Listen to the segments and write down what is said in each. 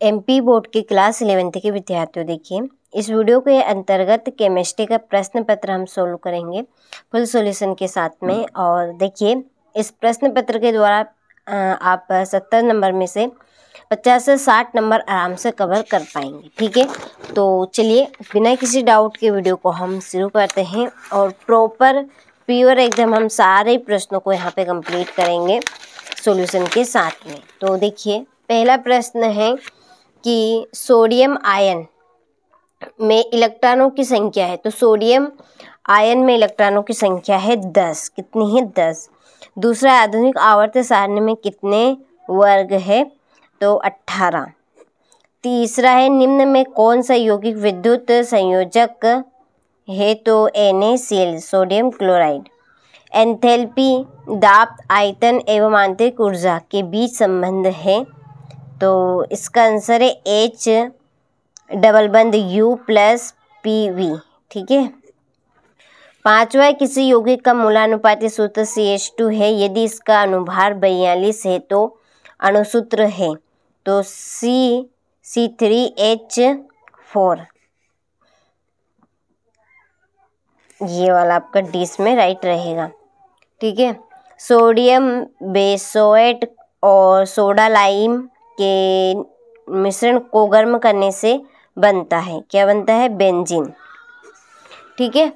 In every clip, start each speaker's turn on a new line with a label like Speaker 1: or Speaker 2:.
Speaker 1: MP board के class 11th के विद्यार्थियों, देखिए इस वीडियो के अंतर्गत केमिस्ट्री का प्रश्न पत्र हम सोल्व करेंगे फुल सॉल्यूशन के साथ में। और देखिए इस प्रश्न पत्र के द्वारा आप 70 नंबर में से 50 से 60 नंबर आराम से कवर कर पाएंगे। ठीक है, तो चलिए बिना किसी डाउट के वीडियो को हम शुरू करते हैं और प्रॉपर प्योर एकदम हम सारे प्रश्नों को यहाँ पे कंप्लीट करेंगे सॉल्यूशन के साथ में। तो देखिए पहला प्रश्न है कि सोडियम आयन में इलेक्ट्रॉनों की संख्या है। तो सोडियम आयन में इलेक्ट्रॉनों की संख्या है 10। कितनी है? 10। दूसरा, आधुनिक आवर्त सारणी में कितने वर्ग है? तो 18। तीसरा है, निम्न में कौन सा यौगिक विद्युत संयोजक है? तो NaCl सोडियम क्लोराइड। एंथैल्पी दाब, आयतन एवं आंतरिक ऊर्जा के बीच संबंध है। तो इसका आंसर है H डबल बंद U प्लस PV। ठीक है। पांचवा, किसी यौगिक का मूलानुपाती सूत्र CH2 है यदि इसका अनुभार 42 है तो अणुसूत्र है। तो C3H4। ये वाला आपका डी में राइट रहेगा। ठीक है। सोडियम बेसोएट और सोडा लाइम के मिश्रण को गर्म करने से बनता है, क्या बनता है? बेंजीन। ठीक है।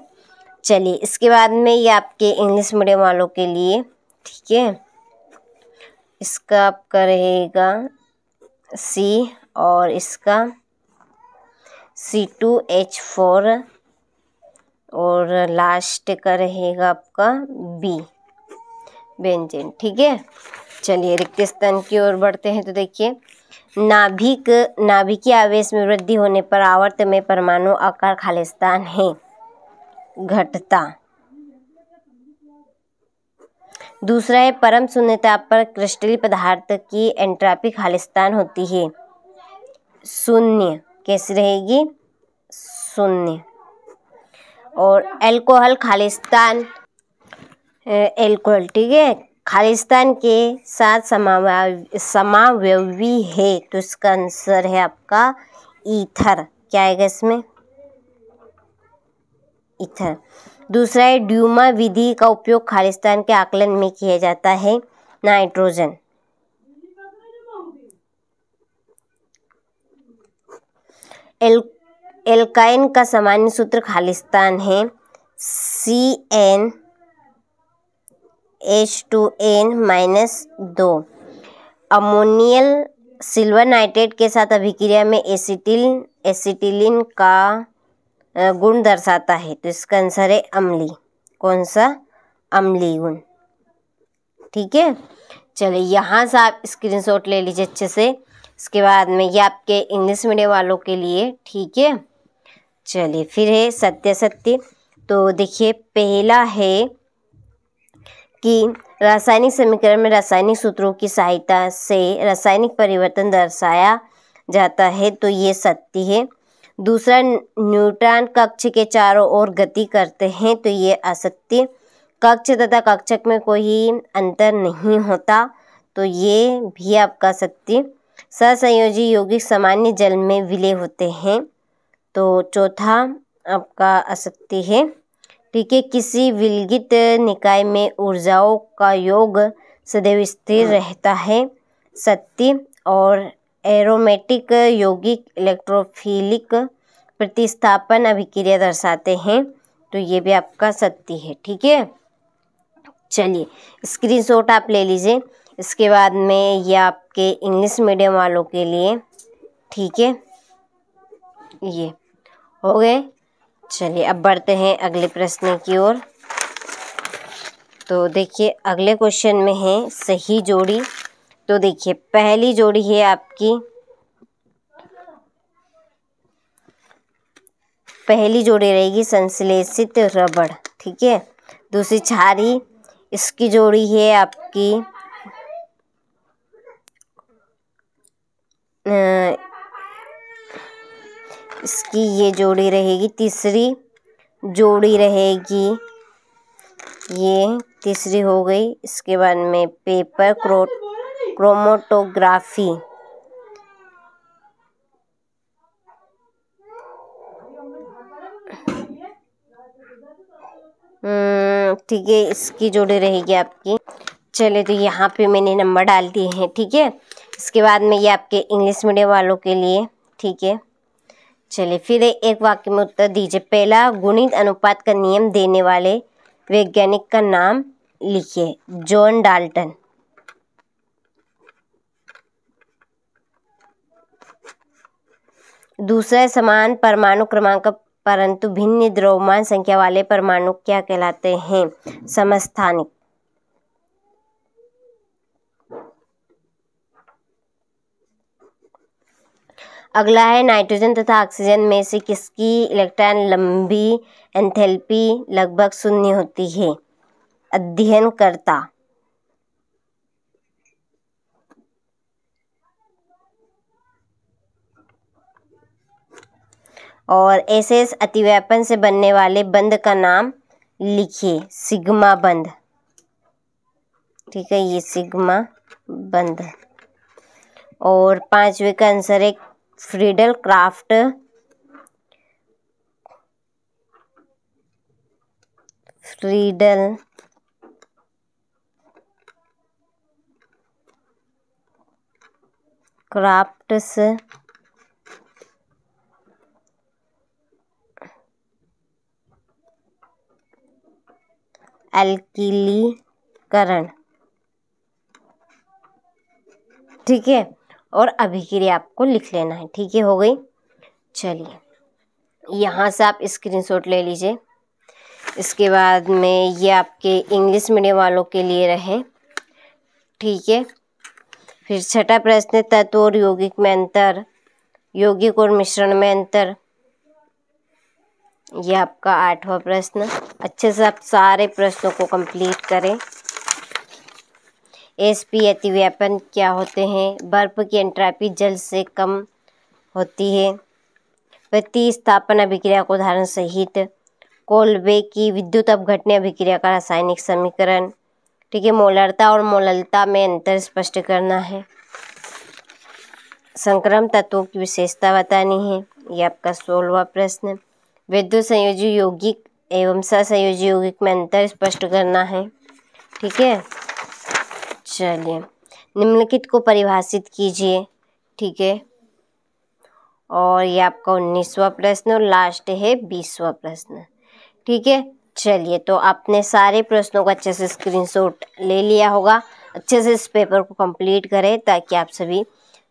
Speaker 1: चलिए इसके बाद में ये आपके इंग्लिश मीडियम वालों के लिए, ठीक है, इसका आपका रहेगा C और इसका C2H4 और लास्ट का रहेगा आपका B बेंजीन। ठीक है। चलिए रिक्त स्थान की ओर बढ़ते हैं। तो देखिए नाभिकीय आवेश में वृद्धि होने पर आवर्त में परमाणु आकार खालिस्तान है, घटता। दूसरा है, परम शून्य ताप पर क्रिस्टलीय पदार्थ की एंट्रॉपी खालिस्तान होती है, शून्य। कैसी रहेगी? शून्य। और अल्कोहल खालिस्तान, एल्कोहल, ठीक है, खालिस्तान के साथ समावयवी है। तो इसका आंसर है आपका ईथर। क्या आएगा इसमें? ईथर। दूसरा है, ड्यूमा विधि का उपयोग खालिस्तान के आकलन में किया जाता है, नाइट्रोजन। एल्काइन का सामान्य सूत्र खालिस्तान है, CnH2n-2। अमोनियल सिल्वर नाइट्रेट के साथ अभिक्रिया में एसिटिलीन का गुण दर्शाता है। तो इसका आंसर है अम्लीय। कौन सा? अम्लीय गुण। ठीक है। चलिए यहाँ से आप स्क्रीनशॉट ले लीजिए अच्छे से। इसके बाद में ये आपके इंग्लिश मीडियम वालों के लिए, ठीक है। चलिए फिर है सत्य। तो देखिए पहला है कि रासायनिक समीकरण में रासायनिक सूत्रों की सहायता से रासायनिक परिवर्तन दर्शाया जाता है। तो ये सत्य है। दूसरा, न्यूट्रॉन कक्ष के चारों ओर गति करते हैं। तो ये असत्य। कक्ष तथा कक्षक में कोई अंतर नहीं होता। तो ये भी आपका सत्य। सहसंयोजी यौगिक सामान्य जल में विलय होते हैं। तो चौथा आपका असत्य है। ठीक है। किसी विलगित निकाय में ऊर्जाओं का योग सदैव स्थिर रहता है, सत्य। और एरोमेटिक यौगिक इलेक्ट्रोफिलिक प्रतिस्थापन अभिक्रिया दर्शाते हैं। तो ये भी आपका सत्य है। ठीक है। चलिए स्क्रीनशॉट आप ले लीजिए। इसके बाद में ये आपके इंग्लिश मीडियम वालों के लिए, ठीक है, ये हो गए। चलिए अब बढ़ते हैं अगले प्रश्न की ओर। तो देखिए अगले क्वेश्चन में है सही जोड़ी। तो देखिए पहली जोड़ी है आपकी, पहली जोड़ी रहेगी संश्लेषित रबड़, ठीक है। दूसरी क्षारीय, इसकी जोड़ी है आपकी इसकी ये जोड़ी रहेगी। तीसरी जोड़ी रहेगी, ये तीसरी हो गई। इसके बाद में पेपर क्रोमोटोग्राफी, ठीक है, इसकी जोड़ी रहेगी आपकी। चलिए, तो यहाँ पे मैंने नंबर डाल दिए हैं। ठीक है, इसके बाद में ये आपके इंग्लिश मीडियम वालों के लिए। ठीक है, चलिए फिर एक वाक्य में उत्तर दीजिए। पहला गुणित अनुपात का नियम देने वाले वैज्ञानिक का नाम लिखिए। John Dalton. दूसरा समान परमाणु क्रमांक परंतु भिन्न द्रव्यमान संख्या वाले परमाणु क्या कहलाते हैं? समस्थानिक। अगला है नाइट्रोजन तथा ऑक्सीजन में से किसकी इलेक्ट्रॉन लंबी एंथैल्पी लगभग शून्य होती है? अध्ययनकर्ता। और एसएस अतिव्यापन से बनने वाले बंध का नाम लिखिए। सिग्मा बंध। ठीक है, ये सिग्मा बंध। और 5वें का आंसर है फ्रीडल क्राफ्ट। फ्रीडल क्राफ्ट्स एल्किलीकरण। ठीक है, और अभिक्रिया आपको लिख लेना है। ठीक है, हो गई। चलिए, यहाँ से आप स्क्रीनशॉट ले लीजिए। इसके बाद में ये आपके इंग्लिश मीडियम वालों के लिए रहे। ठीक है, फिर छठा प्रश्न, तत्व और यौगिक में अंतर, यौगिक और मिश्रण में अंतर। ये आपका 8वां प्रश्न। अच्छे से आप सारे प्रश्नों को कंप्लीट करें। एसपी अतिव्यापन क्या होते हैं? बर्फ की एंट्रॉपी जल से कम होती है। प्रतिस्थापन अभिक्रिया को उदाहरण सहित। कोल्बे की विद्युत अपघटन अभिक्रिया का रासायनिक समीकरण। ठीक है, मोलरता और मोललता में अंतर स्पष्ट करना है। संक्रम तत्वों की विशेषता बतानी है। ये आपका 16वां प्रश्न। विद्युत संयोजी यौगिक एवं सहसंयोजी यौगिक में अंतर स्पष्ट करना है। ठीक है, चलिए निम्नलिखित को परिभाषित कीजिए। ठीक है, और ये आपका 19वां प्रश्न और लास्ट है 20वां प्रश्न। ठीक है, चलिए तो आपने सारे प्रश्नों का अच्छे से स्क्रीनशॉट ले लिया होगा। अच्छे से इस पेपर को कंप्लीट करें ताकि आप सभी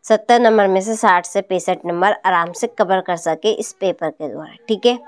Speaker 1: 70 नंबर में से 60 से 65 नंबर आराम से कवर कर सके इस पेपर के द्वारा। ठीक है।